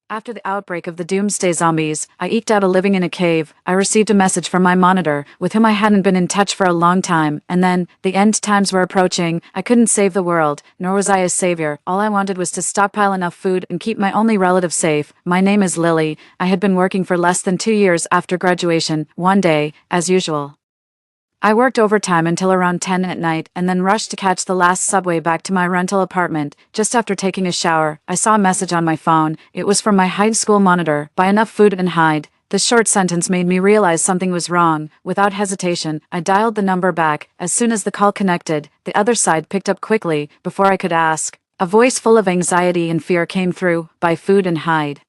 After the outbreak of the doomsday zombies, I eked out a living in a cave. I received a message from my monitor, with whom I hadn't been in touch for a long time, and then, the end times were approaching. I couldn't save the world, nor was I a savior. All I wanted was to stockpile enough food and keep my only relative safe. My name is Lily. I had been working for less than 2 years after graduation. One day, as usual, I worked overtime until around 10 at night and then rushed to catch the last subway back to my rental apartment. Just after taking a shower, I saw a message on my phone. It was from my high school monitor. Buy enough food and hide. The short sentence made me realize something was wrong. Without hesitation, I dialed the number back. As soon as the call connected, the other side picked up quickly. Before I could ask, a voice full of anxiety and fear came through. Buy food and hide.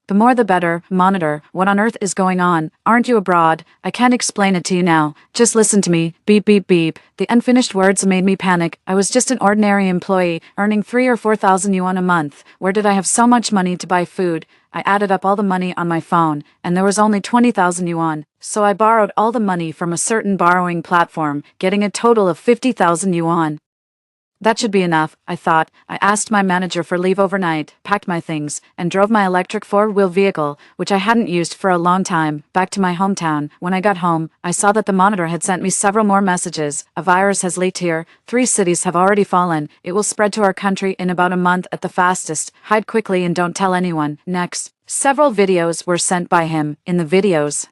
The more the better. Monitor, what on earth is going on? Aren't you abroad? I can't explain it to you now. Just listen to me. Beep beep beep. The unfinished words made me panic. I was just an ordinary employee, earning 3 or 4,000 yuan a month. Where did I have so much money to buy food? I added up all the money on my phone, and there was only 20,000 yuan. So I borrowed all the money from a certain borrowing platform, getting a total of 50,000 yuan. That should be enough, I thought. I asked my manager for leave overnight, packed my things, and drove my electric 4-wheel vehicle, which I hadn't used for a long time, back to my hometown. When I got home, I saw that the monitor had sent me several more messages. A virus has leaked here. 3 cities have already fallen. It will spread to our country in about a month at the fastest. Hide quickly and don't tell anyone. Next, several videos were sent by him. In the videos,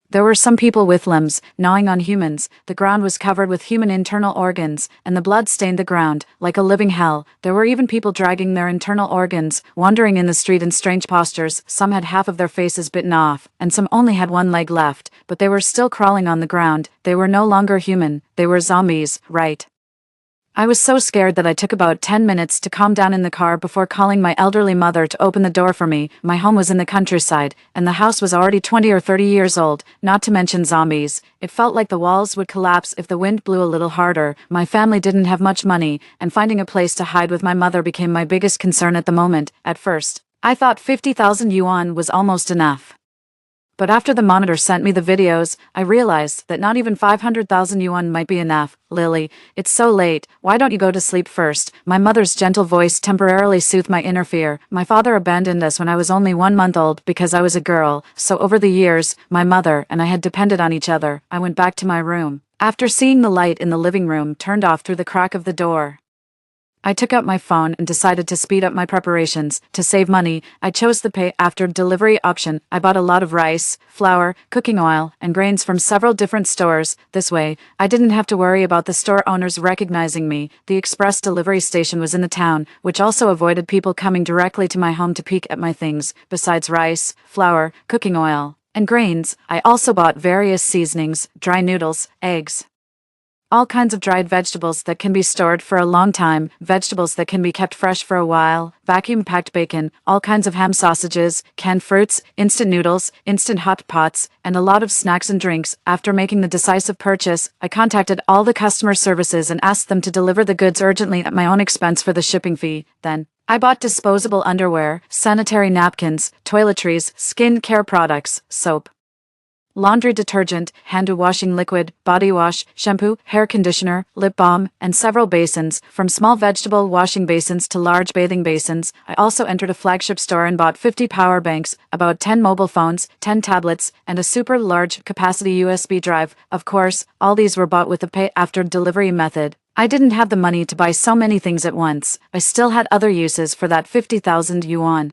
there were some people with limbs, gnawing on humans. The ground was covered with human internal organs, and the blood stained the ground, like a living hell. There were even people dragging their internal organs, wandering in the street in strange postures. Some had half of their faces bitten off, and some only had one leg left, but they were still crawling on the ground. They were no longer human. They were zombies, right? I was so scared that I took about 10 minutes to calm down in the car before calling my elderly mother to open the door for me. My home was in the countryside, and the house was already 20 or 30 years old, not to mention zombies. It felt like the walls would collapse if the wind blew a little harder. My family didn't have much money, and finding a place to hide with my mother became my biggest concern at the moment. At first, I thought 50,000 yuan was almost enough. But after the monitor sent me the videos, I realized that not even 500,000 yuan might be enough. Lily, it's so late. Why don't you go to sleep first? My mother's gentle voice temporarily soothed my inner fear. My father abandoned us when I was only 1 month old because I was a girl. So over the years, my mother and I had depended on each other. I went back to my room. After seeing the light in the living room turned off through the crack of the door, I took out my phone and decided to speed up my preparations. To save money, I chose the pay after delivery option. I bought a lot of rice, flour, cooking oil, and grains from several different stores. This way, I didn't have to worry about the store owners recognizing me. The express delivery station was in the town, which also avoided people coming directly to my home to peek at my things. Besides rice, flour, cooking oil, and grains, I also bought various seasonings, dry noodles, eggs, all kinds of dried vegetables that can be stored for a long time, vegetables that can be kept fresh for a while, vacuum-packed bacon, all kinds of ham sausages, canned fruits, instant noodles, instant hot pots, and a lot of snacks and drinks. After making the decisive purchase, I contacted all the customer services and asked them to deliver the goods urgently at my own expense for the shipping fee. Then, I bought disposable underwear, sanitary napkins, toiletries, skin care products, soap, laundry detergent, hand washing liquid, body wash, shampoo, hair conditioner, lip balm, and several basins, from small vegetable washing basins to large bathing basins. I also entered a flagship store and bought 50 power banks, about 10 mobile phones, 10 tablets, and a super large capacity USB drive. Of course, all these were bought with the pay after delivery method. I didn't have the money to buy so many things at once. I still had other uses for that 50,000 yuan.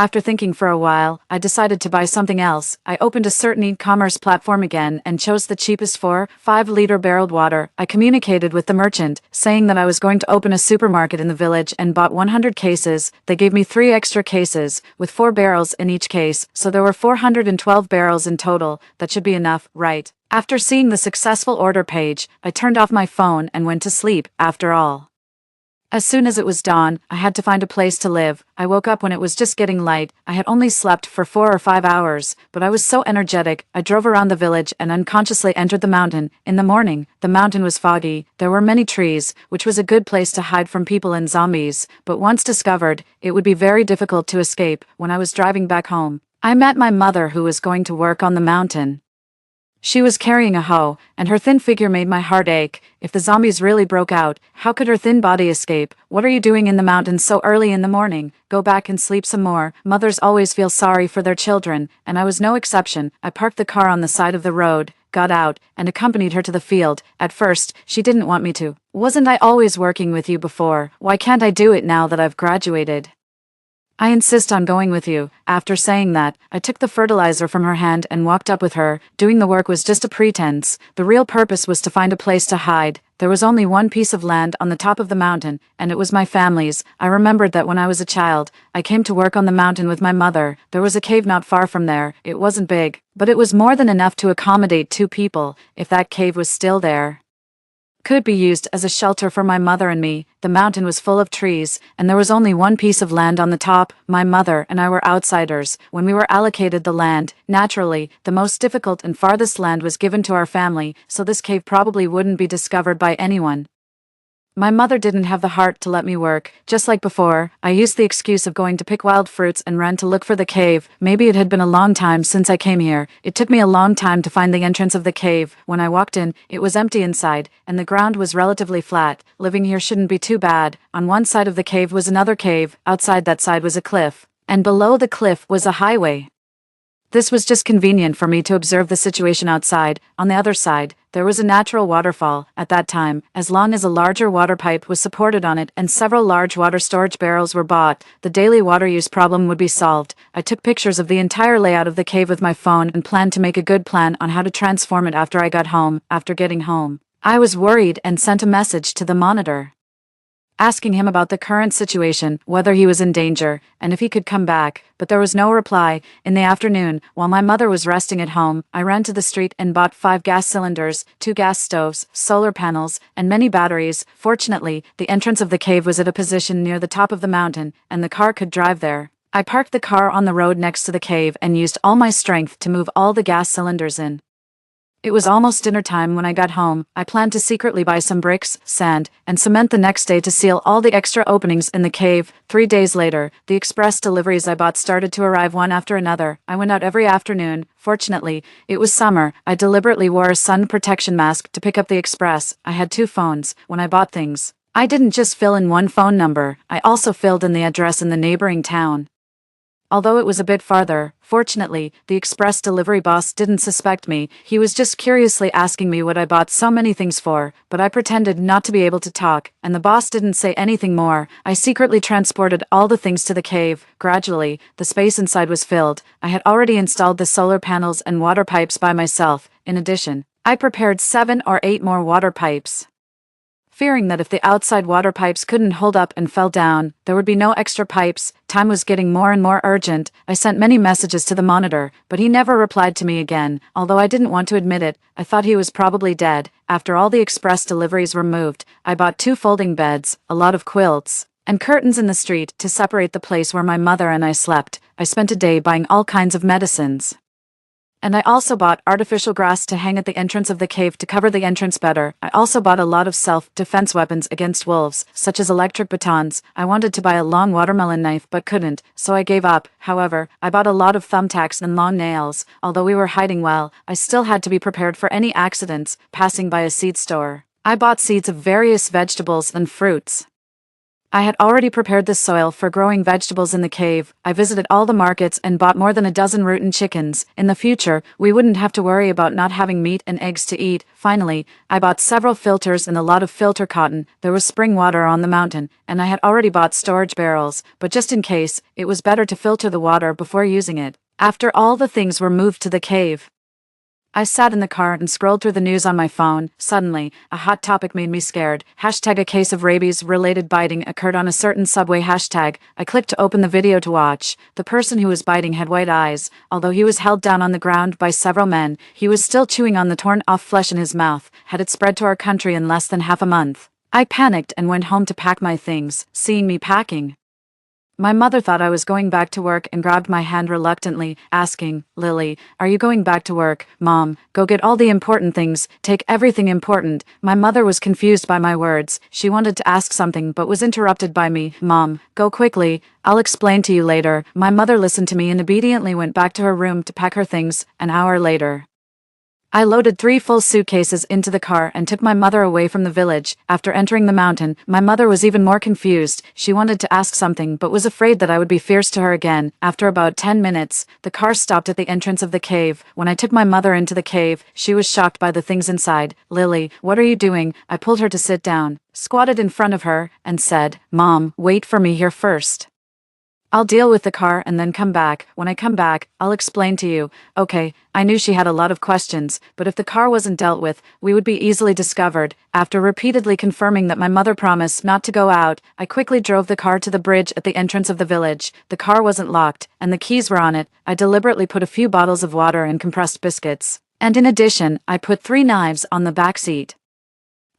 After thinking for a while, I decided to buy something else. I opened a certain e-commerce platform again and chose the cheapest 4-5-liter barreled water. I communicated with the merchant, saying that I was going to open a supermarket in the village and bought 100 cases. They gave me 3 extra cases, with 4 barrels in each case, so there were 412 barrels in total. That should be enough, right? After seeing the successful order page, I turned off my phone and went to sleep. After all, as soon as it was dawn, I had to find a place to live. I woke up when it was just getting light. I had only slept for 4 or 5 hours, but I was so energetic. I drove around the village and unconsciously entered the mountain. In the morning, the mountain was foggy. There were many trees, which was a good place to hide from people and zombies, but once discovered, it would be very difficult to escape. When I was driving back home, I met my mother, who was going to work on the mountain. She was carrying a hoe, and her thin figure made my heart ache. If the zombies really broke out, how could her thin body escape? What are you doing in the mountains so early in the morning? Go back and sleep some more. Mothers always feel sorry for their children, and I was no exception. I parked the car on the side of the road, got out, and accompanied her to the field. At first, she didn't want me to. Wasn't I always working with you before? Why can't I do it now that I've graduated? I insist on going with you. After saying that, I took the fertilizer from her hand and walked up with her. Doing the work was just a pretense. The real purpose was to find a place to hide. There was only one piece of land on the top of the mountain, and it was my family's. I remembered that when I was a child, I came to work on the mountain with my mother. There was a cave not far from there. It wasn't big, but it was more than enough to accommodate 2 people. If that cave was still there, could be used as a shelter for my mother and me. The mountain was full of trees, and there was only one piece of land on the top. My mother and I were outsiders. When we were allocated the land, naturally, the most difficult and farthest land was given to our family, so this cave probably wouldn't be discovered by anyone. My mother didn't have the heart to let me work. Just like before, I used the excuse of going to pick wild fruits and ran to look for the cave. Maybe it had been a long time since I came here. It took me a long time to find the entrance of the cave. When I walked in, it was empty inside, and the ground was relatively flat. Living here shouldn't be too bad. On one side of the cave was another cave, outside that side was a cliff, and below the cliff was a highway. This was just convenient for me to observe the situation outside. On the other side, there was a natural waterfall. At that time, as long as a larger water pipe was supported on it and several large water storage barrels were bought, the daily water use problem would be solved. I took pictures of the entire layout of the cave with my phone and planned to make a good plan on how to transform it after I got home. After getting home, I was worried and sent a message to the monitor, asking him about the current situation, whether he was in danger, and if he could come back, but there was no reply. In the afternoon, while my mother was resting at home, I ran to the street and bought 5 gas cylinders, 2 gas stoves, solar panels, and many batteries. Fortunately, the entrance of the cave was at a position near the top of the mountain, and the car could drive there. I parked the car on the road next to the cave and used all my strength to move all the gas cylinders in. It was almost dinner time when I got home. I planned to secretly buy some bricks, sand, and cement the next day to seal all the extra openings in the cave. 3 days later, the express deliveries I bought started to arrive one after another. I went out every afternoon. Fortunately, it was summer. I deliberately wore a sun protection mask to pick up the express. I had 2 phones. When I bought things, I didn't just fill in one phone number, I also filled in the address in the neighboring town. Although it was a bit farther, fortunately, the express delivery boss didn't suspect me. He was just curiously asking me what I bought so many things for, but I pretended not to be able to talk, and the boss didn't say anything more. I secretly transported all the things to the cave. Gradually, the space inside was filled. I had already installed the solar panels and water pipes by myself. In addition, I prepared 7 or 8 more water pipes, fearing that if the outside water pipes couldn't hold up and fell down, there would be no extra pipes. Time was getting more and more urgent. I sent many messages to the monitor, but he never replied to me again. Although I didn't want to admit it, I thought he was probably dead. After all the express deliveries were moved, I bought 2 folding beds, a lot of quilts, and curtains in the street to separate the place where my mother and I slept. I spent a day buying all kinds of medicines, and I also bought artificial grass to hang at the entrance of the cave to cover the entrance better. I also bought a lot of self-defense weapons against wolves, such as electric batons. I wanted to buy a long watermelon knife but couldn't, so I gave up. However, I bought a lot of thumbtacks and long nails. Although we were hiding well, I still had to be prepared for any accidents. Passing by a seed store, I bought seeds of various vegetables and fruits. I had already prepared the soil for growing vegetables in the cave. I visited all the markets and bought more than a dozen rootin' chickens. In the future, we wouldn't have to worry about not having meat and eggs to eat. Finally, I bought several filters and a lot of filter cotton. There was spring water on the mountain, and I had already bought storage barrels, but just in case, it was better to filter the water before using it. After all the things were moved to the cave, I sat in the car and scrolled through the news on my phone. Suddenly, a hot topic made me scared. # a case of rabies-related biting occurred on a certain subway #. I clicked to open the video to watch. The person who was biting had white eyes. Although he was held down on the ground by several men, he was still chewing on the torn-off flesh in his mouth. Had it spread to our country in less than half a month? I panicked and went home to pack my things. Seeing me packing, my mother thought I was going back to work and grabbed my hand reluctantly, asking, "Lily, are you going back to work?" "Mom, go get all the important things, take everything important." My mother was confused by my words. She wanted to ask something but was interrupted by me. "Mom, go quickly, I'll explain to you later." My mother listened to me and obediently went back to her room to pack her things. An hour later, I loaded 3 full suitcases into the car and took my mother away from the village. After entering the mountain, my mother was even more confused. She wanted to ask something but was afraid that I would be fierce to her again. After about 10 minutes, the car stopped at the entrance of the cave. When I took my mother into the cave, she was shocked by the things inside. "Lily, what are you doing?" I pulled her to sit down, squatted in front of her, and said, "Mom, wait for me here first. I'll deal with the car and then come back. When I come back, I'll explain to you." Okay, I knew she had a lot of questions, but if the car wasn't dealt with, we would be easily discovered. After repeatedly confirming that my mother promised not to go out, I quickly drove the car to the bridge at the entrance of the village. The car wasn't locked, and the keys were on it. I deliberately put a few bottles of water and compressed biscuits. And in addition, I put 3 knives on the back seat.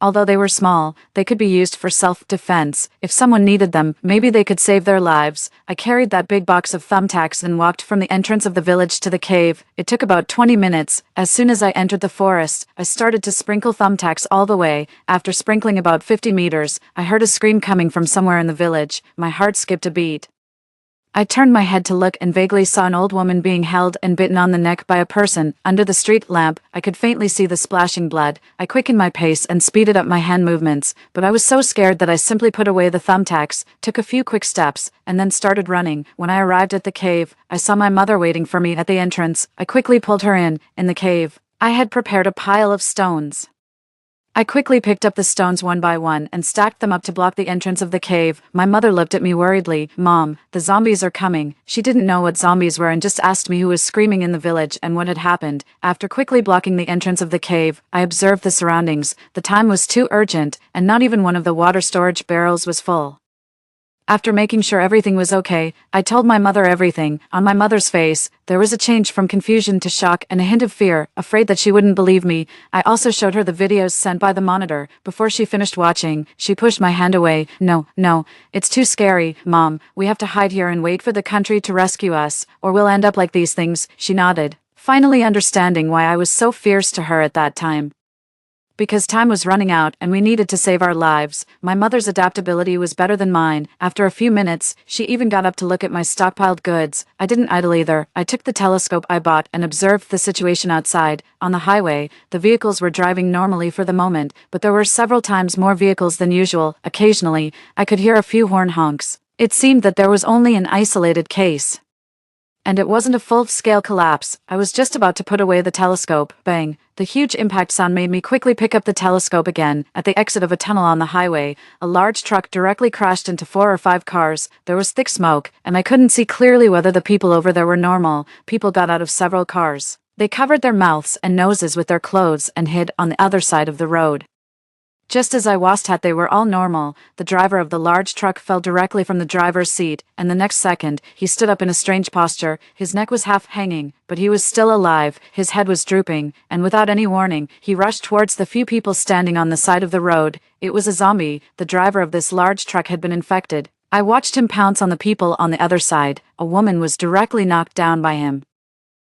Although they were small, they could be used for self-defense. If someone needed them, maybe they could save their lives. I carried that big box of thumbtacks and walked from the entrance of the village to the cave. It took about 20 minutes. As soon as I entered the forest, I started to sprinkle thumbtacks all the way. After sprinkling about 50 meters, I heard a scream coming from somewhere in the village. My heart skipped a beat. I turned my head to look and vaguely saw an old woman being held and bitten on the neck by a person. Under the street lamp, I could faintly see the splashing blood. I quickened my pace and speeded up my hand movements, but I was so scared that I simply put away the thumbtacks, took a few quick steps, and then started running. When I arrived at the cave, I saw my mother waiting for me at the entrance. I quickly pulled her in the cave. I had prepared a pile of stones. I quickly picked up the stones one by one and stacked them up to block the entrance of the cave. My mother looked at me worriedly. "Mom, the zombies are coming." She didn't know what zombies were and just asked me who was screaming in the village and what had happened. After quickly blocking the entrance of the cave, I observed the surroundings. The time was too urgent, and not even one of the water storage barrels was full. After making sure everything was okay, I told my mother everything. On my mother's face, there was a change from confusion to shock and a hint of fear, afraid that she wouldn't believe me. I also showed her the videos sent by the monitor. Before she finished watching, she pushed my hand away. No, it's too scary, Mom. We have to hide here and wait for the country to rescue us, or we'll end up like these things." She nodded, finally understanding why I was so fierce to her at that time. Because time was running out and we needed to save our lives. My mother's adaptability was better than mine. After a few minutes, she even got up to look at my stockpiled goods. I didn't idle either. I took the telescope I bought and observed the situation outside. On the highway, the vehicles were driving normally for the moment, but there were several times more vehicles than usual. Occasionally, I could hear a few horn honks. It seemed that there was only an isolated case. And it wasn't a full-scale collapse. I was just about to put away the telescope. Bang! The huge impact sound made me quickly pick up the telescope again. At the exit of a tunnel on the highway, a large truck directly crashed into 4 or 5 cars. There was thick smoke, and I couldn't see clearly whether the people over there were normal. People got out of several cars. They covered their mouths and noses with their clothes and hid on the other side of the road. Just as I was taught they were all normal, the driver of the large truck fell directly from the driver's seat, and the next second, he stood up in a strange posture. His neck was half hanging, but he was still alive. His head was drooping, and without any warning, he rushed towards the few people standing on the side of the road. It was a zombie. The driver of this large truck had been infected. I watched him pounce on the people on the other side. A woman was directly knocked down by him.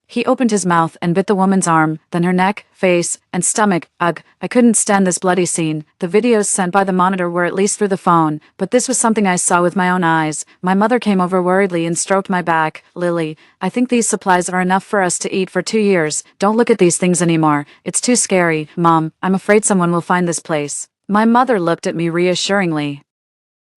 He opened his mouth and bit the woman's arm, then her neck, face, and stomach. Ugh, I couldn't stand this bloody scene. The videos sent by the monitor were at least through the phone, but this was something I saw with my own eyes. My mother came over worriedly and stroked my back. "Lily, I think these supplies are enough for us to eat for 2 years. Don't look at these things anymore. It's too scary. Mom, I'm afraid someone will find this place." My mother looked at me reassuringly.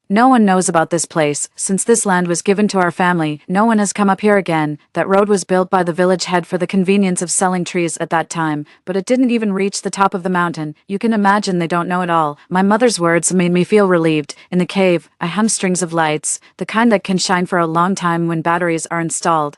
"No one knows about this place. Since this land was given to our family, no one has come up here again. That road was built by the village head for the convenience of selling trees at that time, but it didn't even reach the top of the mountain. You can imagine they don't know it all." My mother's words made me feel relieved. In the cave, I hung strings of lights, the kind that can shine for a long time when batteries are installed.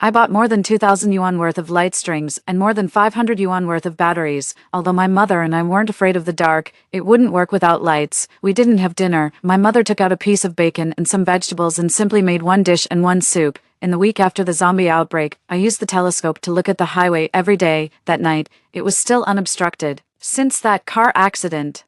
I bought more than 2,000 yuan worth of light strings and more than 500 yuan worth of batteries. Although my mother and I weren't afraid of the dark, it wouldn't work without lights. We didn't have dinner. My mother took out a piece of bacon and some vegetables and simply made one dish and one soup. In the week after the zombie outbreak, I used the telescope to look at the highway every day. That night, it was still unobstructed. Since that car accident,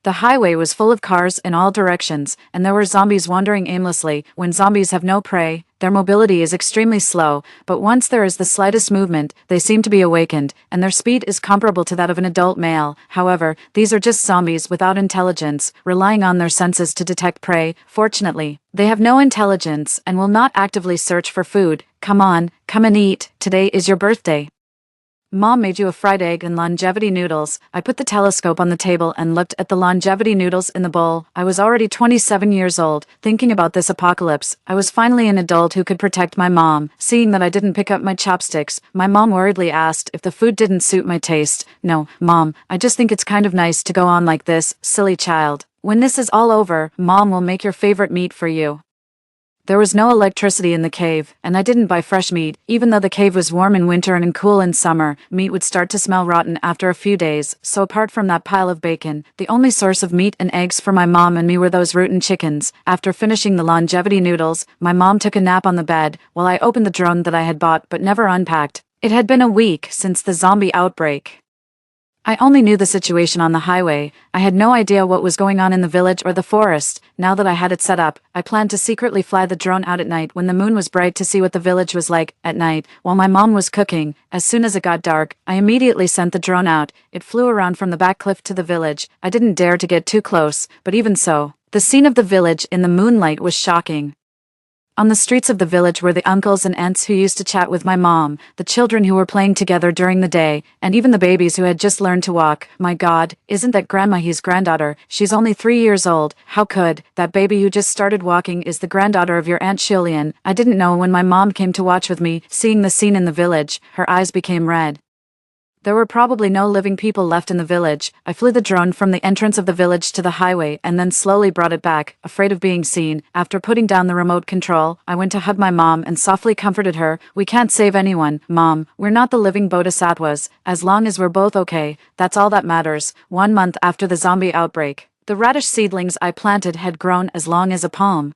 the highway was full of cars in all directions, and there were zombies wandering aimlessly. When zombies have no prey, their mobility is extremely slow, but once there is the slightest movement, they seem to be awakened, and their speed is comparable to that of an adult male. However, these are just zombies without intelligence, relying on their senses to detect prey. Fortunately, they have no intelligence and will not actively search for food. "Come on, come and eat. Today is your birthday." Mom made you a fried egg and longevity noodles. I put the telescope on the table and looked at the longevity noodles in the bowl. I was already 27 years old, thinking about this apocalypse. I was finally an adult who could protect my mom. Seeing that I didn't pick up my chopsticks, my mom worriedly asked if the food didn't suit my taste. No, Mom, I just think it's kind of nice to go on like this, silly child. When this is all over, Mom will make your favorite meat for you. There was no electricity in the cave, and I didn't buy fresh meat. Even though the cave was warm in winter and cool in summer, meat would start to smell rotten after a few days, so apart from that pile of bacon, the only source of meat and eggs for my mom and me were those rotten chickens. After finishing the longevity noodles, my mom took a nap on the bed, while I opened the drone that I had bought but never unpacked. It had been a week since the zombie outbreak. I only knew the situation on the highway. I had no idea what was going on in the village or the forest. Now that I had it set up, I planned to secretly fly the drone out at night when the moon was bright to see what the village was like at night, while my mom was cooking. As soon as it got dark, I immediately sent the drone out. It flew around from the back cliff to the village. I didn't dare to get too close, but even so, the scene of the village in the moonlight was shocking. On the streets of the village were the uncles and aunts who used to chat with my mom, the children who were playing together during the day, and even the babies who had just learned to walk. My God, isn't that Grandma his granddaughter? She's only 3 years old. How could that baby who just started walking is the granddaughter of your Aunt Julian? I didn't know when my mom came to watch with me. Seeing the scene in the village, her eyes became red. There were probably no living people left in the village. I flew the drone from the entrance of the village to the highway and then slowly brought it back, afraid of being seen. After putting down the remote control, I went to hug my mom and softly comforted her. We can't save anyone, Mom. We're not the living bodhisattvas. As long as we're both okay, that's all that matters. 1 month after the zombie outbreak, the radish seedlings I planted had grown as long as a palm.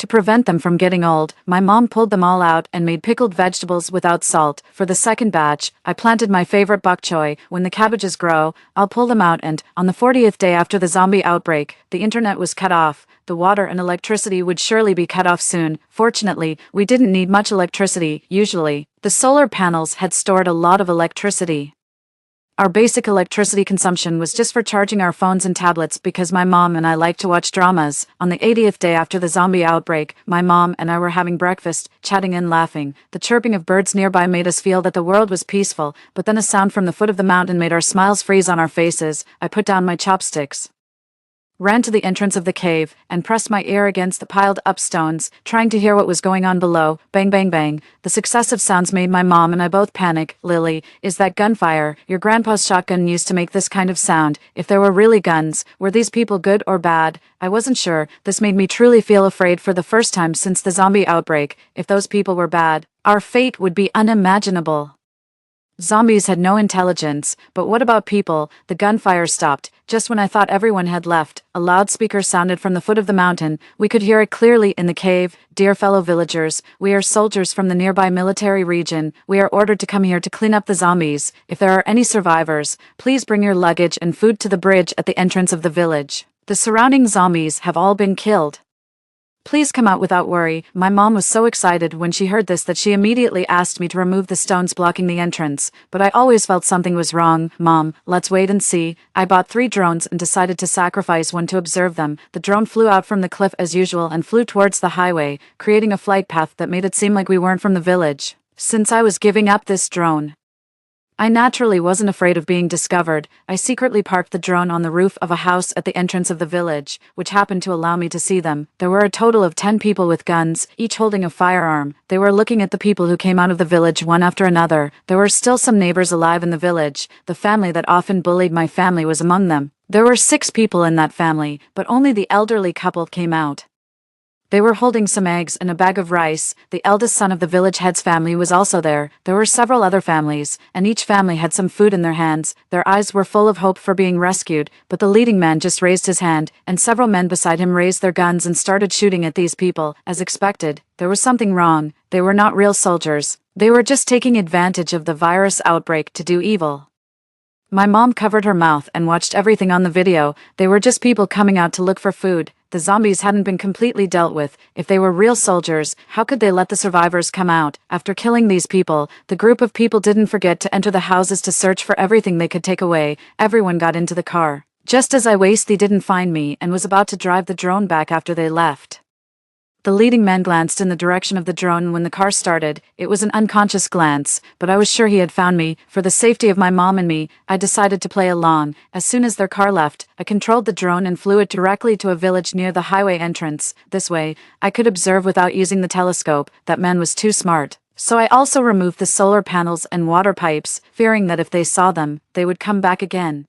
To prevent them from getting old, my mom pulled them all out and made pickled vegetables without salt. For the second batch, I planted my favorite bok choy. When the cabbages grow, I'll pull them out, and on the 40th day after the zombie outbreak, the internet was cut off. The water and electricity would surely be cut off soon. Fortunately, we didn't need much electricity. Usually, the solar panels had stored a lot of electricity. Our basic electricity consumption was just for charging our phones and tablets because my mom and I like to watch dramas. On the 80th day after the zombie outbreak, my mom and I were having breakfast, chatting and laughing. The chirping of birds nearby made us feel that the world was peaceful, but then a sound from the foot of the mountain made our smiles freeze on our faces. I put down my chopsticks, ran to the entrance of the cave, and pressed my ear against the piled-up stones, trying to hear what was going on below. Bang, bang, bang. The successive sounds made my mom and I both panic. Lily, is that gunfire? Your grandpa's shotgun used to make this kind of sound. If there were really guns, were these people good or bad? I wasn't sure. This made me truly feel afraid for the first time since the zombie outbreak. If those people were bad, our fate would be unimaginable. Zombies had no intelligence, but what about people? The gunfire stopped. Just when I thought everyone had left, a loudspeaker sounded from the foot of the mountain. We could hear it clearly in the cave. Dear fellow villagers, we are soldiers from the nearby military region. We are ordered to come here to clean up the zombies. If there are any survivors, please bring your luggage and food to the bridge at the entrance of the village. The surrounding zombies have all been killed. Please come out without worry. My mom was so excited when she heard this that she immediately asked me to remove the stones blocking the entrance, but I always felt something was wrong. Mom, let's wait and see. I bought 3 drones and decided to sacrifice one to observe them. The drone flew out from the cliff as usual and flew towards the highway, creating a flight path that made it seem like we weren't from the village. Since I was giving up this drone, I naturally wasn't afraid of being discovered. I secretly parked the drone on the roof of a house at the entrance of the village, which happened to allow me to see them. There were a total of 10 people with guns, each holding a firearm. They were looking at the people who came out of the village one after another. There were still some neighbors alive in the village. The family that often bullied my family was among them. There were 6 people in that family, but only the elderly couple came out. They were holding some eggs and a bag of rice. The eldest son of the village head's family was also there. There were several other families, and each family had some food in their hands. Their eyes were full of hope for being rescued, but the leading man just raised his hand, and several men beside him raised their guns and started shooting at these people. As expected, there was something wrong. They were not real soldiers. They were just taking advantage of the virus outbreak to do evil. My mom covered her mouth and watched everything on the video. They were just people coming out to look for food. The zombies hadn't been completely dealt with. If they were real soldiers, how could they let the survivors come out? After killing these people, the group of people didn't forget to enter the houses to search for everything they could take away. Everyone got into the car. Just as I waited, they didn't find me and was about to drive the drone back after they left. The leading man glanced in the direction of the drone when the car started. It was an unconscious glance, but I was sure he had found me. For the safety of my mom and me, I decided to play along. As soon as their car left, I controlled the drone and flew it directly to a village near the highway entrance. This way, I could observe without using the telescope. That man was too smart. So I also removed the solar panels and water pipes, fearing that if they saw them, they would come back again.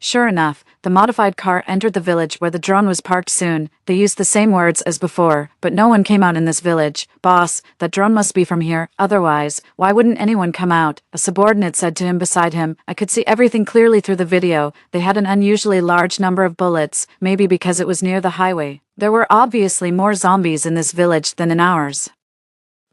Sure enough, the modified car entered the village where the drone was parked soon. They used the same words as before, but no one came out in this village. "Boss, that drone must be from here, otherwise, why wouldn't anyone come out?" a subordinate said to him beside him. I could see everything clearly through the video. They had an unusually large number of bullets, maybe because it was near the highway. There were obviously more zombies in this village than in ours.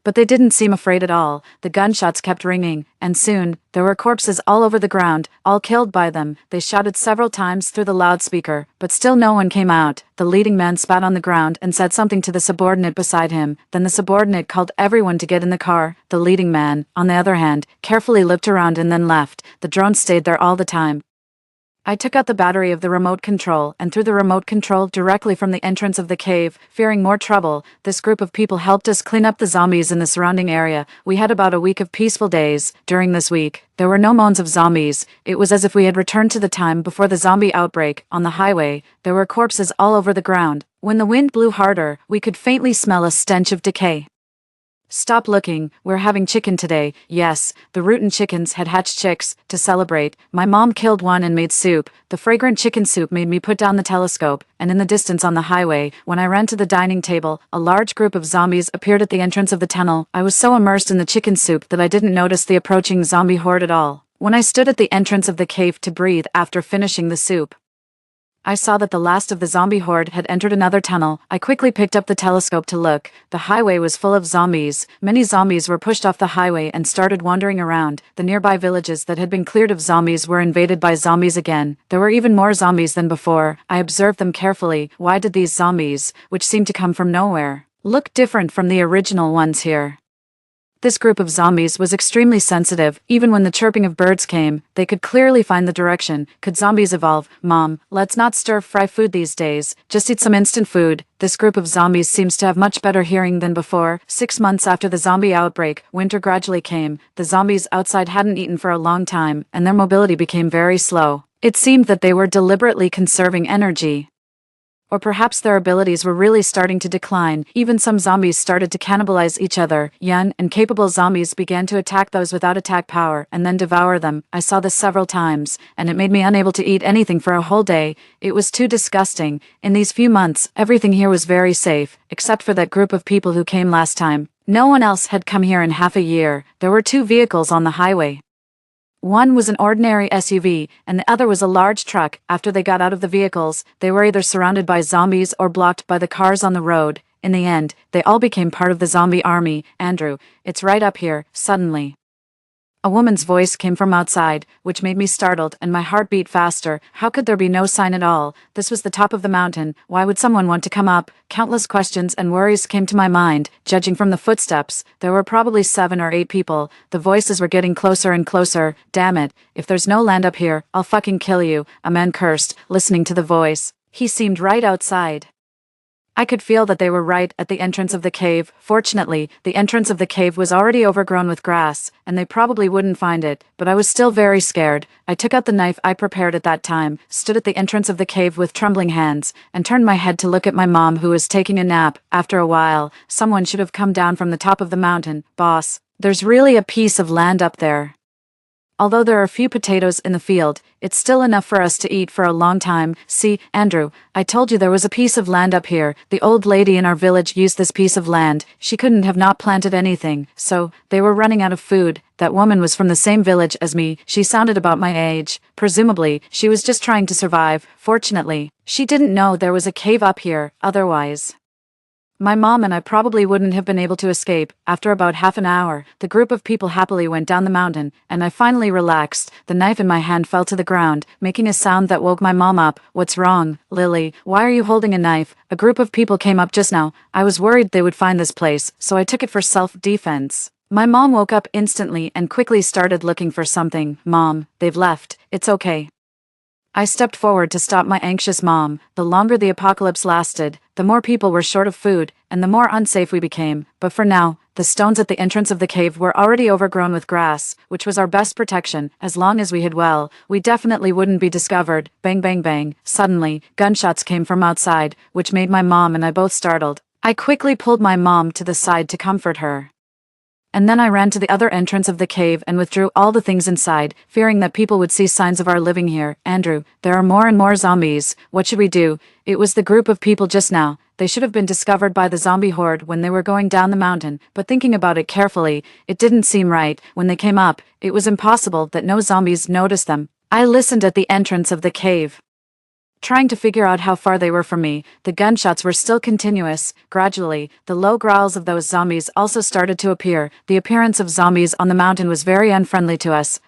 But they didn't seem afraid at all. The gunshots kept ringing, and soon, there were corpses all over the ground, all killed by them. They shouted several times through the loudspeaker, but still no one came out. The leading man spat on the ground and said something to the subordinate beside him. Then the subordinate called everyone to get in the car. The leading man, on the other hand, carefully looked around and then left. The drone stayed there all the time. I took out the battery of the remote control and threw the remote control directly from the entrance of the cave. Fearing more trouble, this group of people helped us clean up the zombies in the surrounding area. We had about a week of peaceful days. During this week, there were no moans of zombies. It was as if we had returned to the time before the zombie outbreak. On the highway, there were corpses all over the ground. When the wind blew harder, we could faintly smell a stench of decay. "Stop looking, we're having chicken today." Yes, the rootin' chickens had hatched chicks. To celebrate, my mom killed one and made soup. The fragrant chicken soup made me put down the telescope, and in the distance on the highway, when I ran to the dining table, a large group of zombies appeared at the entrance of the tunnel. I was so immersed in the chicken soup that I didn't notice the approaching zombie horde at all. When I stood at the entrance of the cave to breathe after finishing the soup, I saw that the last of the zombie horde had entered another tunnel. I quickly picked up the telescope to look. The highway was full of zombies. Many zombies were pushed off the highway and started wandering around. The nearby villages that had been cleared of zombies were invaded by zombies again. There were even more zombies than before. I observed them carefully. Why did these zombies, which seemed to come from nowhere, look different from the original ones here? This group of zombies was extremely sensitive. Even when the chirping of birds came, they could clearly find the direction. Could zombies evolve? "Mom, let's not stir-fry food these days. Just eat some instant food." This group of zombies seems to have much better hearing than before. 6 months after the zombie outbreak, winter gradually came. The zombies outside hadn't eaten for a long time, and their mobility became very slow. It seemed that they were deliberately conserving energy. Or perhaps their abilities were really starting to decline. Even some zombies started to cannibalize each other. Young and capable zombies began to attack those without attack power and then devour them. I saw this several times, and it made me unable to eat anything for a whole day. It was too disgusting. In these few months, everything here was very safe, except for that group of people who came last time. No one else had come here in half a year. There were 2 vehicles on the highway. One was an ordinary SUV, and the other was a large truck. After they got out of the vehicles, they were either surrounded by zombies or blocked by the cars on the road. In the end, they all became part of the zombie army. "Andrew, it's right up here." Suddenly, a woman's voice came from outside, which made me startled and my heart beat faster. How could there be no sign at all? This was the top of the mountain. Why would someone want to come up? Countless questions and worries came to my mind. Judging from the footsteps, there were probably 7 or 8 people. The voices were getting closer and closer. "Damn it, if there's no land up here, I'll fucking kill you," a man cursed, listening to the voice. He seemed right outside. I could feel that they were right at the entrance of the cave. Fortunately, the entrance of the cave was already overgrown with grass, and they probably wouldn't find it, but I was still very scared. I took out the knife I prepared at that time, stood at the entrance of the cave with trembling hands, and turned my head to look at my mom who was taking a nap. After a while, someone should have come down from the top of the mountain. "Boss, there's really a piece of land up there. Although there are few potatoes in the field, it's still enough for us to eat for a long time. See, Andrew, I told you there was a piece of land up here. The old lady in our village used this piece of land. She couldn't have not planted anything, so they were running out of food. That woman was from the same village as me. She sounded about my age. Presumably, she was just trying to survive. Fortunately, she didn't know there was a cave up here, otherwise my mom and I probably wouldn't have been able to escape. After about half an hour, the group of people happily went down the mountain, and I finally relaxed. The knife in my hand fell to the ground, making a sound that woke my mom up. "What's wrong, Lily? Why are you holding a knife?" "A group of people came up just now. I was worried they would find this place, so I took it for self-defense." My mom woke up instantly and quickly started looking for something. "Mom, they've left. It's okay." I stepped forward to stop my anxious mom. The longer the apocalypse lasted, the more people were short of food, and the more unsafe we became. But for now, the stones at the entrance of the cave were already overgrown with grass, which was our best protection. As long as we hid well, we definitely wouldn't be discovered. Bang bang bang. Suddenly, gunshots came from outside, which made my mom and I both startled. I quickly pulled my mom to the side to comfort her. And then I ran to the other entrance of the cave and withdrew all the things inside, fearing that people would see signs of our living here. Andrew, there are more and more zombies. What should we do? It was the group of people just now. They should have been discovered by the zombie horde when they were going down the mountain, but thinking about it carefully, it didn't seem right. When they came up, it was impossible that no zombies noticed them. I listened at the entrance of the cave, trying to figure out how far they were from me. The gunshots were still continuous. Gradually, the low growls of those zombies also started to appear. The appearance of zombies on the mountain was very unfriendly to us.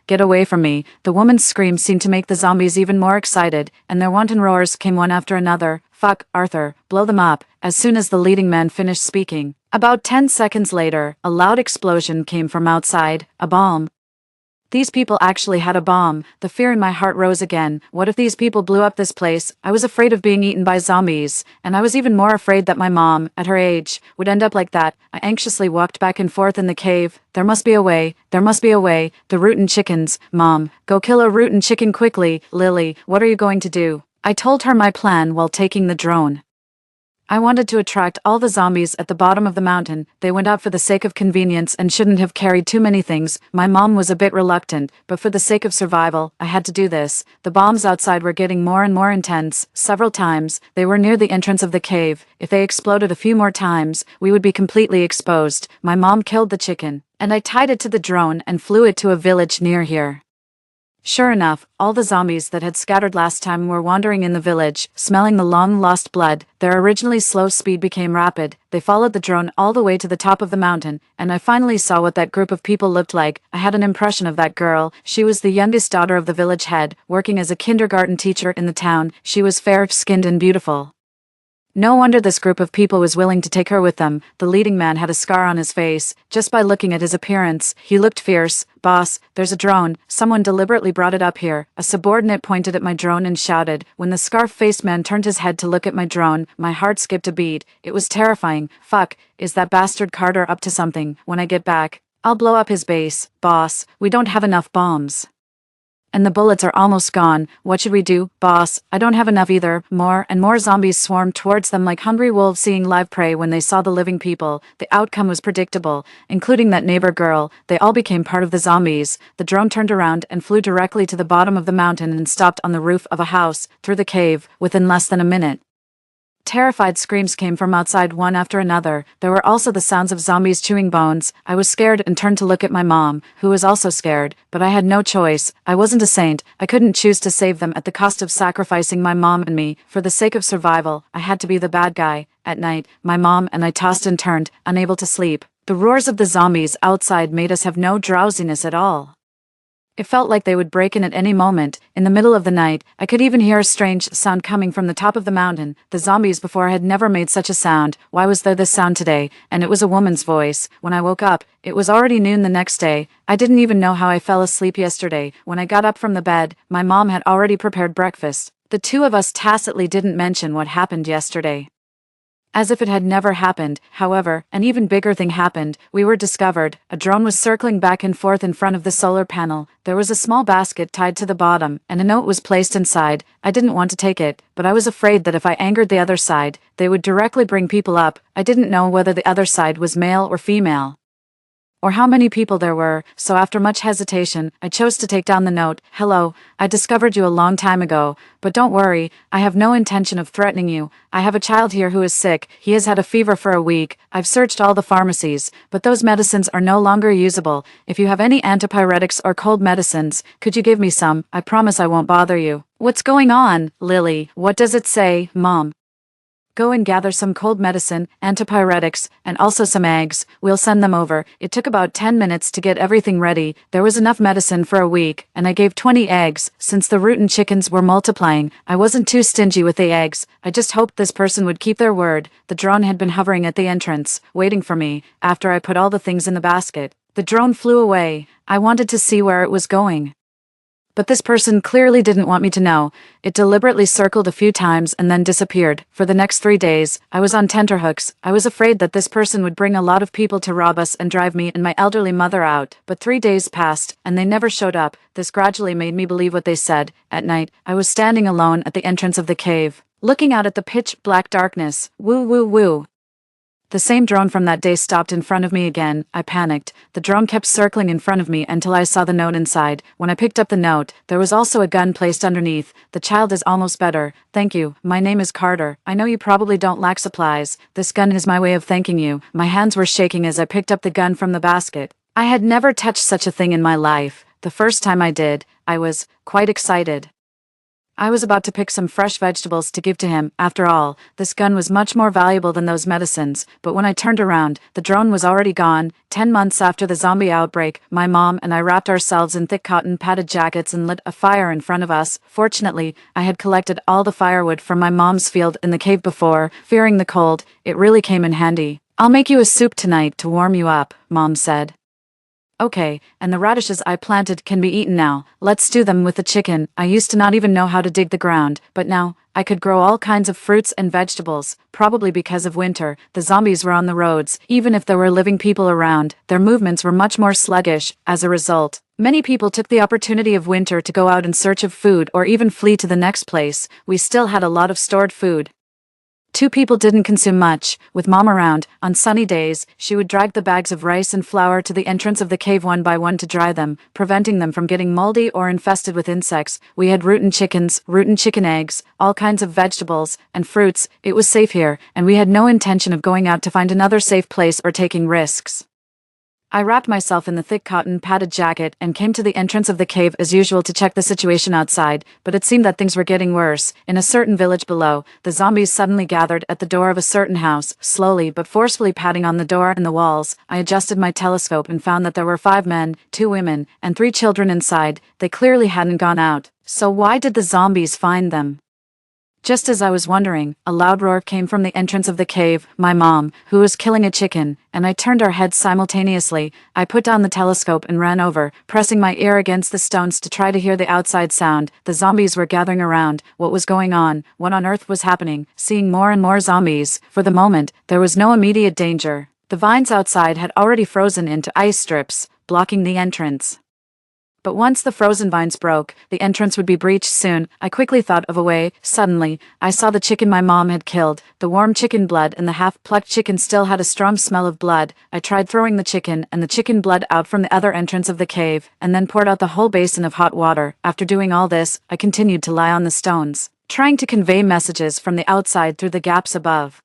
Get away from me. The woman's scream seemed to make the zombies even more excited, and their wanton roars came one after another. Fuck, Arthur, blow them up. As soon as the leading man finished speaking. About 10 seconds later, a loud explosion came from outside. A bomb. These people actually had a bomb. The fear in my heart rose again. What if these people blew up this place? I was afraid of being eaten by zombies, and I was even more afraid that my mom, at her age, would end up like that. I anxiously walked back and forth in the cave. There must be a way. There must be a way. The rootin' chickens. Mom, go kill a rootin' chicken quickly. Lily, what are you going to do? I told her my plan while taking the drone. I wanted to attract all the zombies at the bottom of the mountain. They went out for the sake of convenience and shouldn't have carried too many things. My mom was a bit reluctant, but for the sake of survival, I had to do this. The bombs outside were getting more and more intense. Several times, they were near the entrance of the cave. If they exploded a few more times, we would be completely exposed. My mom killed the chicken, and I tied it to the drone and flew it to a village near here. Sure enough, all the zombies that had scattered last time were wandering in the village, smelling the long-lost blood. Their originally slow speed became rapid. They followed the drone all the way to the top of the mountain, and I finally saw what that group of people looked like. I had an impression of that girl. She was the youngest daughter of the village head, working as a kindergarten teacher in the town. She was fair-skinned and beautiful. No wonder this group of people was willing to take her with them. The leading man had a scar on his face. Just by looking at his appearance, he looked fierce. Boss, there's a drone. Someone deliberately brought it up here. A subordinate pointed at my drone and shouted. When the scarf-faced man turned his head to look at my drone, my heart skipped a beat. It was terrifying. Fuck, is that bastard Carter up to something? When I get back, I'll blow up his base. Boss, we don't have enough bombs. And the bullets are almost gone. What should we do? Boss, I don't have enough either. More and more zombies swarmed towards them like hungry wolves seeing live prey when they saw the living people. The outcome was predictable, including that neighbor girl. They all became part of the zombies. The drone turned around and flew directly to the bottom of the mountain and stopped on the roof of a house, through the cave, within less than a minute. Terrified screams came from outside one after another. There were also the sounds of zombies chewing bones. I was scared and turned to look at my mom, who was also scared, but I had no choice. I wasn't a saint. I couldn't choose to save them at the cost of sacrificing my mom and me. For the sake of survival, I had to be the bad guy. At night, my mom and I tossed and turned, unable to sleep. The roars of the zombies outside made us have no drowsiness at all. It felt like they would break in at any moment. In the middle of the night, I could even hear a strange sound coming from the top of the mountain. The zombies before had never made such a sound. Why was there this sound today? And it was a woman's voice. When I woke up, it was already noon the next day. I didn't even know how I fell asleep yesterday. When I got up from the bed, my mom had already prepared breakfast. The two of us tacitly didn't mention what happened yesterday. As if it had never happened, however, an even bigger thing happened. We were discovered. A drone was circling back and forth in front of the solar panel. There was a small basket tied to the bottom, and a note was placed inside. I didn't want to take it, but I was afraid that if I angered the other side, they would directly bring people up. I didn't know whether the other side was male or female, or how many people there were, so after much hesitation, I chose to take down the note. Hello, I discovered you a long time ago, but don't worry, I have no intention of threatening you. I have a child here who is sick. He has had a fever for a week. I've searched all the pharmacies, but those medicines are no longer usable. If you have any antipyretics or cold medicines, could you give me some? I promise I won't bother you. What's going on, Lily? What does it say, Mom? Go and gather some cold medicine, antipyretics, and also some eggs. We'll send them over. It took about 10 minutes to get everything ready. There was enough medicine for a week, and I gave 20 eggs. Since the rootin' chickens were multiplying, I wasn't too stingy with the eggs. I just hoped this person would keep their word. The drone had been hovering at the entrance, waiting for me, after I put all the things in the basket. The drone flew away. I wanted to see where it was going, But this person clearly didn't want me to know. It deliberately circled a few times and then disappeared. For the next 3 days, I was on tenterhooks. I was afraid that this person would bring a lot of people to rob us and drive me and my elderly mother out. But 3 days passed, and they never showed up. This gradually made me believe what they said. At night, I was standing alone at the entrance of the cave, looking out at the pitch-black darkness. Woo woo woo. The same drone from that day stopped in front of me again. I panicked. The drone kept circling in front of me until I saw the note inside. When I picked up the note, there was also a gun placed underneath. The child is almost better. Thank you. My name is Carter. I know you probably don't lack supplies. This gun is my way of thanking you. My hands were shaking as I picked up the gun from the basket. I had never touched such a thing in my life. The first time I did, I was quite excited. I was about to pick some fresh vegetables to give to him. After all, this gun was much more valuable than those medicines. But when I turned around, the drone was already gone. 10 months after the zombie outbreak, my mom and I wrapped ourselves in thick cotton padded jackets and lit a fire in front of us. Fortunately, I had collected all the firewood from my mom's field in the cave before. Fearing the cold, it really came in handy. I'll make you a soup tonight to warm you up, Mom said. Okay, and the radishes I planted can be eaten now. Let's stew them with the chicken. I used to not even know how to dig the ground, but now, I could grow all kinds of fruits and vegetables. Probably because of winter, the zombies were on the roads. Even if there were living people around, their movements were much more sluggish. As a result, many people took the opportunity of winter to go out in search of food or even flee to the next place. We still had a lot of stored food. 2 people didn't consume much. With Mom around, on sunny days, she would drag the bags of rice and flour to the entrance of the cave one by one to dry them, preventing them from getting moldy or infested with insects. We had rotten chicken eggs, all kinds of vegetables, and fruits. It was safe here, and we had no intention of going out to find another safe place or taking risks. I wrapped myself in the thick cotton padded jacket and came to the entrance of the cave as usual to check the situation outside, but it seemed that things were getting worse. In a certain village below, the zombies suddenly gathered at the door of a certain house, slowly but forcefully patting on the door and the walls. I adjusted my telescope and found that there were 5 men, 2 women, and 3 children inside. They clearly hadn't gone out. So why did the zombies find them? Just as I was wondering, a loud roar came from the entrance of the cave. My mom, who was killing a chicken, and I turned our heads simultaneously. I put down the telescope and ran over, pressing my ear against the stones to try to hear the outside sound. The zombies were gathering around. What was going on? What on earth was happening? Seeing more and more zombies. For the moment, there was no immediate danger. The vines outside had already frozen into ice strips, blocking the entrance. But once the frozen vines broke, the entrance would be breached soon. I quickly thought of a way. Suddenly, I saw the chicken my mom had killed. The warm chicken blood and the half-plucked chicken still had a strong smell of blood. I tried throwing the chicken and the chicken blood out from the other entrance of the cave, and then poured out the whole basin of hot water. After doing all this, I continued to lie on the stones, trying to convey messages from the outside through the gaps above.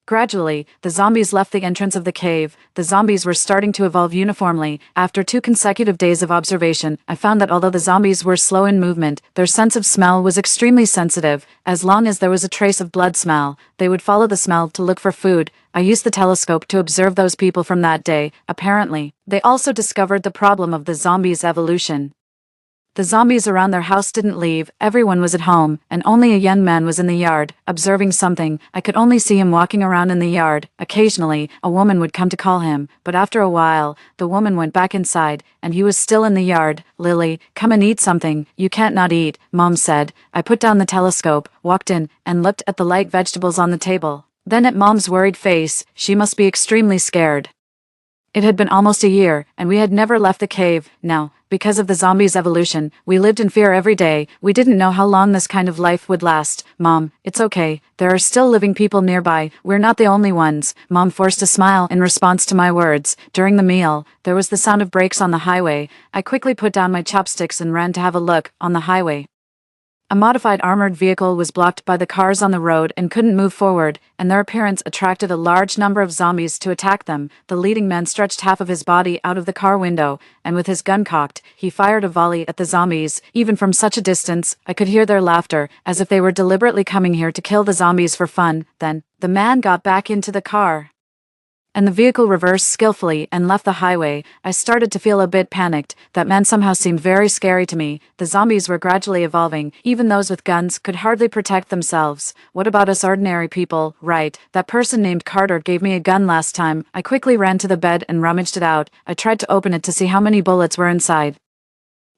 Gradually, the zombies left the entrance of the cave. The zombies were starting to evolve uniformly. After 2 consecutive days of observation, I found that although the zombies were slow in movement, their sense of smell was extremely sensitive. As long as there was a trace of blood smell, they would follow the smell to look for food. I used the telescope to observe those people from that day. Apparently, they also discovered the problem of the zombies' evolution. The zombies around their house didn't leave. Everyone was at home, and only a young man was in the yard, observing something. I could only see him walking around in the yard. Occasionally, a woman would come to call him, but after a while, the woman went back inside, and he was still in the yard. "Lily, come and eat something. You can't not eat," Mom said. I put down the telescope, walked in, and looked at the light vegetables on the table. Then at Mom's worried face. She must be extremely scared. It had been almost a year, and we had never left the cave. Now, because of the zombies' evolution, we lived in fear every day. We didn't know how long this kind of life would last. "Mom, it's okay. There are still living people nearby. We're not the only ones." Mom forced a smile in response to my words. During the meal, there was the sound of brakes on the highway. I quickly put down my chopsticks and ran to have a look. On the highway, a modified armored vehicle was blocked by the cars on the road and couldn't move forward, and their appearance attracted a large number of zombies to attack them. The leading man stretched half of his body out of the car window, and with his gun cocked, he fired a volley at the zombies. Even from such a distance, I could hear their laughter, as if they were deliberately coming here to kill the zombies for fun. Then, the man got back into the car, and the vehicle reversed skillfully and left the highway. I started to feel a bit panicked. That man somehow seemed very scary to me. The zombies were gradually evolving. Even those with guns could hardly protect themselves. What about us ordinary people? Right, that person named Carter gave me a gun last time. I quickly ran to the bed and rummaged it out. I tried to open it to see how many bullets were inside.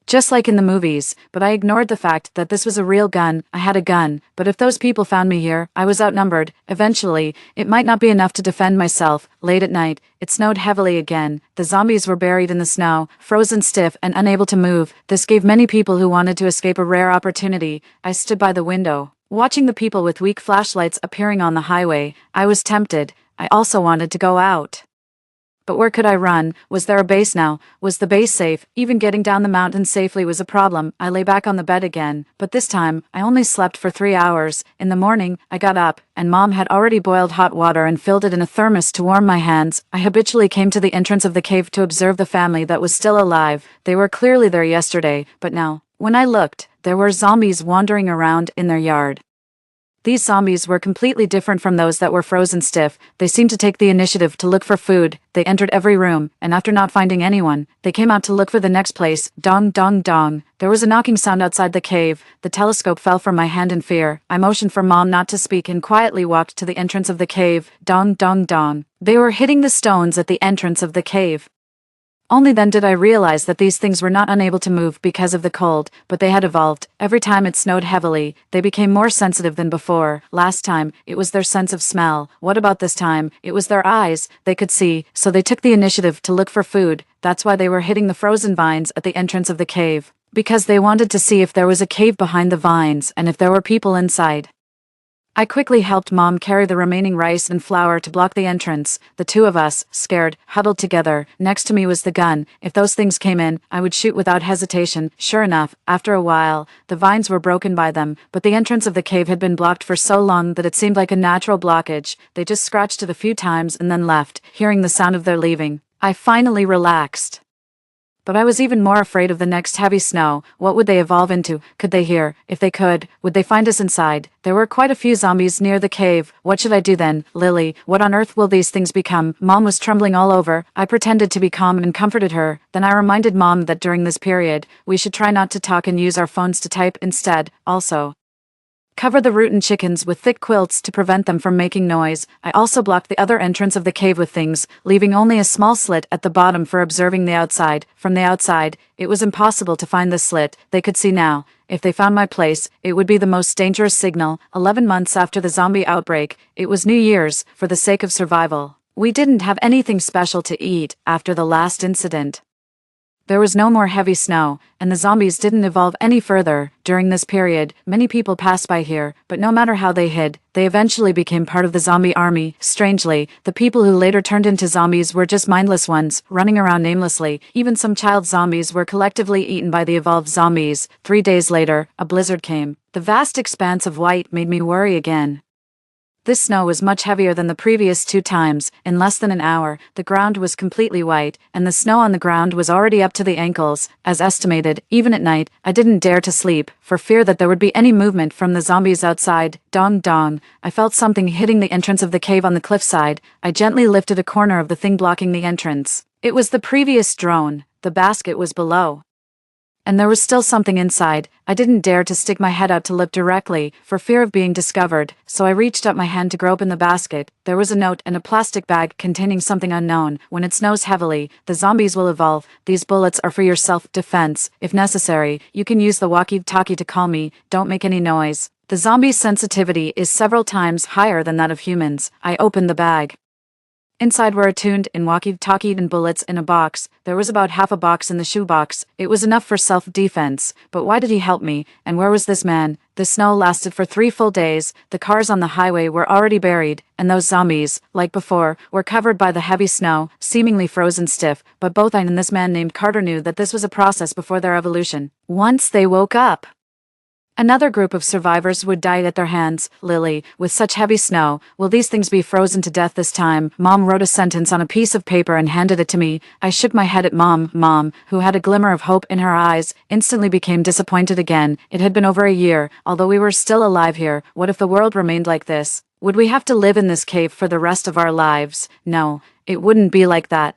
Just like in the movies, but I ignored the fact that this was a real gun. I had a gun, but if those people found me here, I was outnumbered. Eventually, it might not be enough to defend myself. Late at night, it snowed heavily again. The zombies were buried in the snow, frozen stiff and unable to move. This gave many people who wanted to escape a rare opportunity. I stood by the window, watching the people with weak flashlights appearing on the highway. I was tempted. I also wanted to go out. But where could I run? Was there a base now? Was the base safe? Even getting down the mountain safely was a problem. I lay back on the bed again, but this time, I only slept for 3 hours. In the morning, I got up, and Mom had already boiled hot water and filled it in a thermos to warm my hands. I habitually came to the entrance of the cave to observe the family that was still alive. They were clearly there yesterday, but now, when I looked, there were zombies wandering around in their yard. These zombies were completely different from those that were frozen stiff. They seemed to take the initiative to look for food. They entered every room, and after not finding anyone, they came out to look for the next place. Dong, dong, dong. There was a knocking sound outside the cave. The telescope fell from my hand in fear. I motioned for Mom not to speak and quietly walked to the entrance of the cave. Dong, dong, dong. They were hitting the stones at the entrance of the cave. Only then did I realize that these things were not unable to move because of the cold, but they had evolved. Every time it snowed heavily, they became more sensitive than before. Last time, it was their sense of smell. What about this time? It was their eyes. They could see, so they took the initiative to look for food. That's why they were hitting the frozen vines at the entrance of the cave. Because they wanted to see if there was a cave behind the vines and if there were people inside. I quickly helped Mom carry the remaining rice and flour to block the entrance. The two of us, scared, huddled together. Next to me was the gun. If those things came in, I would shoot without hesitation. Sure enough, after a while, the vines were broken by them, but the entrance of the cave had been blocked for so long that it seemed like a natural blockage. They just scratched it a few times and then left, hearing the sound of their leaving. I finally relaxed. But I was even more afraid of the next heavy snow. What would they evolve into? Could they hear? If they could, would they find us inside? There were quite a few zombies near the cave. What should I do then? Lily, what on earth will these things become? Mom was trembling all over. I pretended to be calm and comforted her. Then I reminded Mom that during this period, we should try not to talk and use our phones to type instead. Also, cover the root and chickens with thick quilts to prevent them from making noise. I also blocked the other entrance of the cave with things, leaving only a small slit at the bottom for observing the outside. From the outside, it was impossible to find the slit. They could see now. If they found my place, it would be the most dangerous signal. 11 months after the zombie outbreak, it was New Year's, for the sake of survival. We didn't have anything special to eat after the last incident. There was no more heavy snow, and the zombies didn't evolve any further. During this period, many people passed by here, but no matter how they hid, they eventually became part of the zombie army. Strangely, the people who later turned into zombies were just mindless ones, running around aimlessly. Even some child zombies were collectively eaten by the evolved zombies. 3 days later, a blizzard came. The vast expanse of white made me worry again. This snow was much heavier than the previous 2 times. In less than an hour, the ground was completely white, and the snow on the ground was already up to the ankles. As estimated, even at night, I didn't dare to sleep, for fear that there would be any movement from the zombies outside. Dong dong. I felt something hitting the entrance of the cave on the cliffside. I gently lifted a corner of the thing blocking the entrance. It was the previous drone. The basket was below. And there was still something inside. I didn't dare to stick my head out to look directly, for fear of being discovered, so I reached up my hand to grope in the basket. There was a note and a plastic bag containing something unknown. When it snows heavily, the zombies will evolve. These bullets are for your self-defense. If necessary, you can use the walkie-talkie to call me. Don't make any noise. The zombie's sensitivity is several times higher than that of humans. I opened the bag. Inside were attuned in walkie-talkie and bullets in a box. There was about half a box in the shoebox. It was enough for self-defense. But why did he help me? And where was this man? The snow lasted for 3 full days. The cars on the highway were already buried, and those zombies, like before, were covered by the heavy snow, seemingly frozen stiff. But both I and this man named Carter knew that this was a process before their evolution. Once they woke up, another group of survivors would die at their hands. Lily, with such heavy snow, will these things be frozen to death this time? Mom wrote a sentence on a piece of paper and handed it to me. I shook my head at Mom. Mom, who had a glimmer of hope in her eyes, instantly became disappointed again. It had been over a year, although we were still alive here. What if the world remained like this? Would we have to live in this cave for the rest of our lives? No, it wouldn't be like that.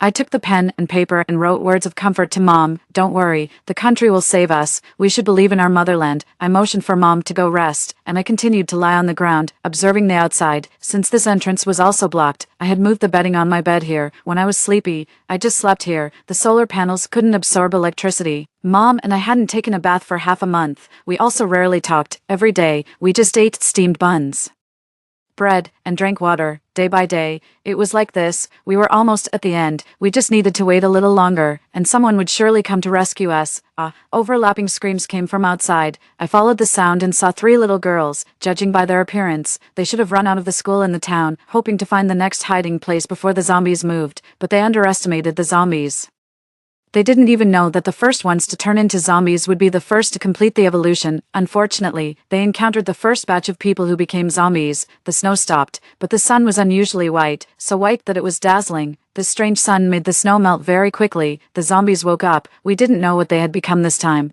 I took the pen and paper and wrote words of comfort to Mom. Don't worry, the country will save us. We should believe in our motherland. I motioned for Mom to go rest, and I continued to lie on the ground, observing the outside. Since this entrance was also blocked, I had moved the bedding on my bed here. When I was sleepy, I just slept here. The solar panels couldn't absorb electricity. Mom and I hadn't taken a bath for half a month. We also rarely talked. Every day, we just ate steamed buns, bread, and drank water, day by day. It was like this. We were almost at the end. We just needed to wait a little longer, and someone would surely come to rescue us. Overlapping screams came from outside. I followed the sound and saw 3 little girls. Judging by their appearance, they should have run out of the school in the town, hoping to find the next hiding place before the zombies moved, but they underestimated the zombies. They didn't even know that the first ones to turn into zombies would be the first to complete the evolution. Unfortunately, they encountered the first batch of people who became zombies. The snow stopped, but the sun was unusually white, so white that it was dazzling. This strange sun made the snow melt very quickly. The zombies woke up. We didn't know what they had become this time.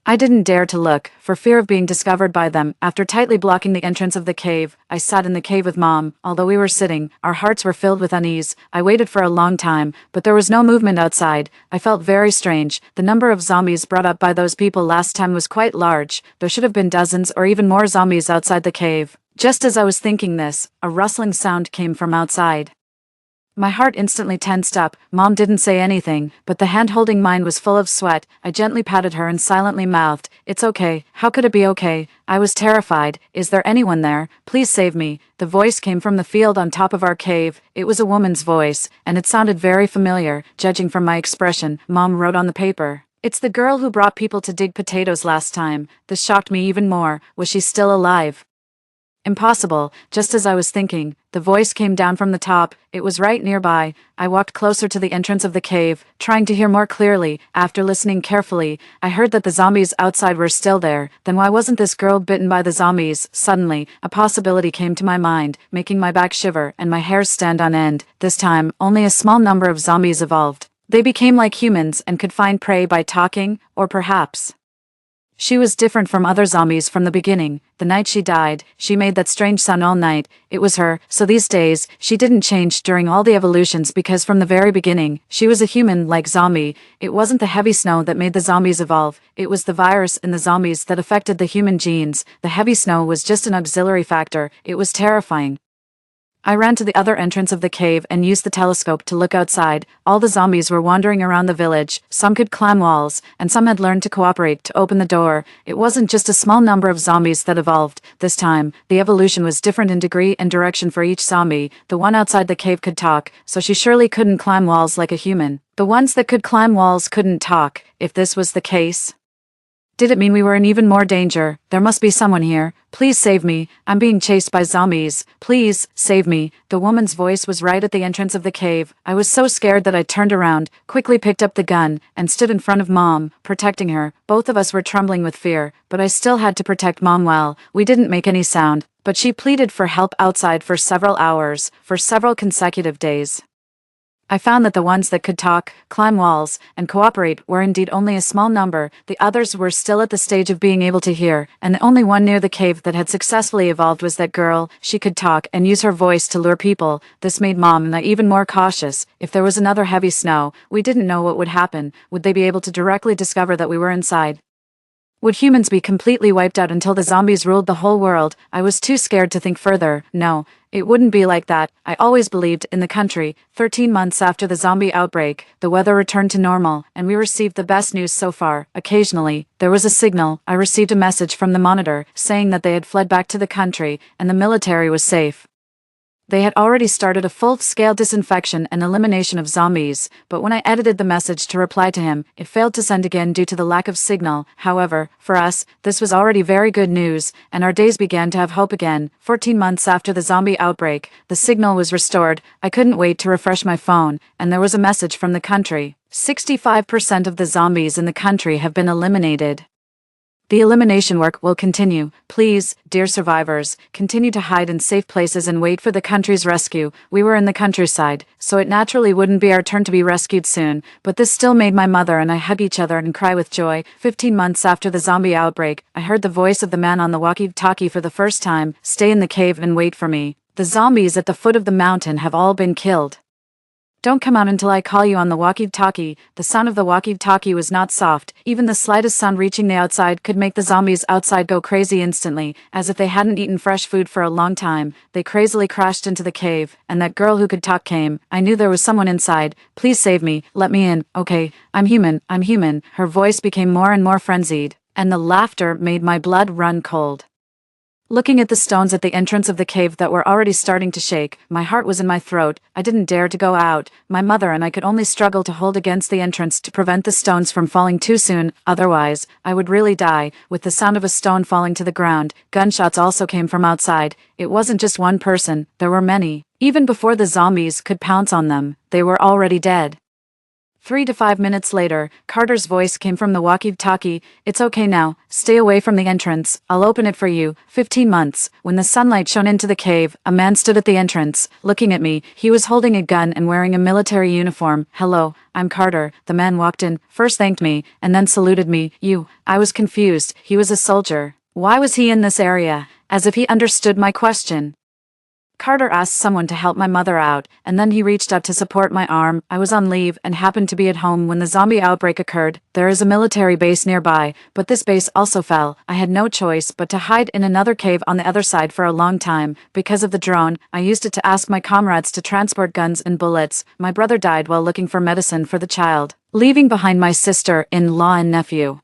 I didn't dare to look, for fear of being discovered by them. After tightly blocking the entrance of the cave, I sat in the cave with Mom. Although we were sitting, our hearts were filled with unease. I waited for a long time, but there was no movement outside. I felt very strange. The number of zombies brought up by those people last time was quite large. There should have been dozens or even more zombies outside the cave. Just as I was thinking this, a rustling sound came from outside. My heart instantly tensed up. Mom didn't say anything, but the hand holding mine was full of sweat. I gently patted her and silently mouthed, "It's okay." How could it be okay? I was terrified. "Is there anyone there? Please save me." The voice came from the field on top of our cave. It was a woman's voice, and it sounded very familiar, judging from my expression. Mom wrote on the paper, "It's the girl who brought people to dig potatoes last time." This shocked me even more. Was she still alive? Impossible. Just as I was thinking, the voice came down from the top. It was right nearby. I walked closer to the entrance of the cave, trying to hear more clearly. After listening carefully, I heard that the zombies outside were still there. Then why wasn't this girl bitten by the zombies? Suddenly, a possibility came to my mind, making my back shiver and my hair stand on end. This time, only a small number of zombies evolved. They became like humans and could find prey by talking, or perhaps she was different from other zombies from the beginning. The night she died, she made that strange sound all night. It was her, so these days, she didn't change during all the evolutions because from the very beginning, she was a human-like zombie. It wasn't the heavy snow that made the zombies evolve. It was the virus in the zombies that affected the human genes. The heavy snow was just an auxiliary factor. It was terrifying. I ran to the other entrance of the cave and used the telescope to look outside. All the zombies were wandering around the village. Some could climb walls, and some had learned to cooperate to open the door. It wasn't just a small number of zombies that evolved. This time, the evolution was different in degree and direction for each zombie. The one outside the cave could talk, so she surely couldn't climb walls like a human. The ones that could climb walls couldn't talk. If this was the case, did it mean we were in even more danger? There must be someone here. Please save me. I'm being chased by zombies. Please, save me. The woman's voice was right at the entrance of the cave. I was so scared that I turned around, quickly picked up the gun, and stood in front of Mom, protecting her. Both of us were trembling with fear, but I still had to protect Mom well. We didn't make any sound, but she pleaded for help outside for several hours, for several consecutive days. I found that the ones that could talk, climb walls, and cooperate were indeed only a small number. The others were still at the stage of being able to hear, and the only one near the cave that had successfully evolved was that girl. She could talk and use her voice to lure people. This made Mom and I even more cautious. If there was another heavy snow, we didn't know what would happen. Would they be able to directly discover that we were inside? Would humans be completely wiped out until the zombies ruled the whole world? I was too scared to think further. No, it wouldn't be like that. I always believed in the country. 13 months after the zombie outbreak, the weather returned to normal, and we received the best news so far. Occasionally, there was a signal. I received a message from the monitor saying that they had fled back to the country, and the military was safe. They had already started a full-scale disinfection and elimination of zombies, but when I edited the message to reply to him, it failed to send again due to the lack of signal. However, for us, this was already very good news, and our days began to have hope again. 14 months after the zombie outbreak, the signal was restored. I couldn't wait to refresh my phone, and there was a message from the country. 65% of the zombies in the country have been eliminated. The elimination work will continue. Please, dear survivors, continue to hide in safe places and wait for the country's rescue. We were in the countryside, so it naturally wouldn't be our turn to be rescued soon, but this still made my mother and I hug each other and cry with joy. 15 months after the zombie outbreak, I heard the voice of the man on the walkie-talkie for the first time. Stay in the cave and wait for me. The zombies at the foot of the mountain have all been killed. Don't come out until I call you on the walkie-talkie. The sound of the walkie-talkie was not soft. Even the slightest sound reaching the outside could make the zombies outside go crazy instantly, as if they hadn't eaten fresh food for a long time. They crazily crashed into the cave, and that girl who could talk came. I knew there was someone inside. Please save me. Let me in. Okay, I'm human. I'm human. Her voice became more and more frenzied, and the laughter made my blood run cold. Looking at the stones at the entrance of the cave that were already starting to shake, my heart was in my throat. I didn't dare to go out. My mother and I could only struggle to hold against the entrance to prevent the stones from falling too soon, otherwise, I would really die. With the sound of a stone falling to the ground, gunshots also came from outside. It wasn't just one person, there were many. Even before the zombies could pounce on them, they were already dead. 3 to 5 minutes later, Carter's voice came from the walkie-talkie. It's okay now. Stay away from the entrance. I'll open it for you. 15 months. When the sunlight shone into the cave, a man stood at the entrance, looking at me. He was holding a gun and wearing a military uniform. Hello, I'm Carter. The man walked in, first thanked me, and then saluted me. You. I was confused. He was a soldier. Why was he in this area? As if he understood my question. Carter asked someone to help my mother out, and then he reached out to support my arm. I was on leave and happened to be at home when the zombie outbreak occurred. There is a military base nearby, but this base also fell. I had no choice but to hide in another cave on the other side for a long time. Because of the drone, I used it to ask my comrades to transport guns and bullets. My brother died while looking for medicine for the child, leaving behind my sister-in-law and nephew.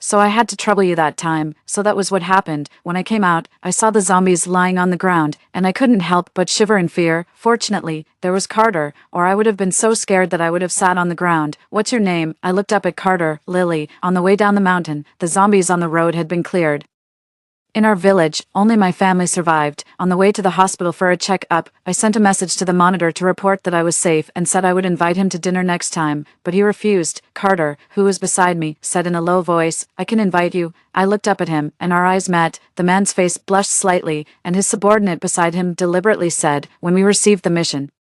So I had to trouble you that time. So that was what happened. When I came out, I saw the zombies lying on the ground, and I couldn't help but shiver in fear. Fortunately, there was Carter, or I would have been so scared that I would have sat on the ground. What's your name? I looked up at Carter. Lily. On the way down the mountain, the zombies on the road had been cleared. In our village, only my family survived. On the way to the hospital for a check-up, I sent a message to the monitor to report that I was safe and said I would invite him to dinner next time, but he refused. Carter, who was beside me, said in a low voice, I can invite you. I looked up at him, and our eyes met. The man's face blushed slightly, and his subordinate beside him deliberately said, when we received the mission.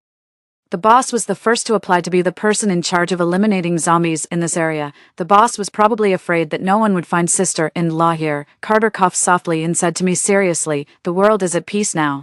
The boss was the first to apply to be the person in charge of eliminating zombies in this area. The boss was probably afraid that no one would find sister-in-law here. Carter coughed softly and said to me seriously, the world is at peace now.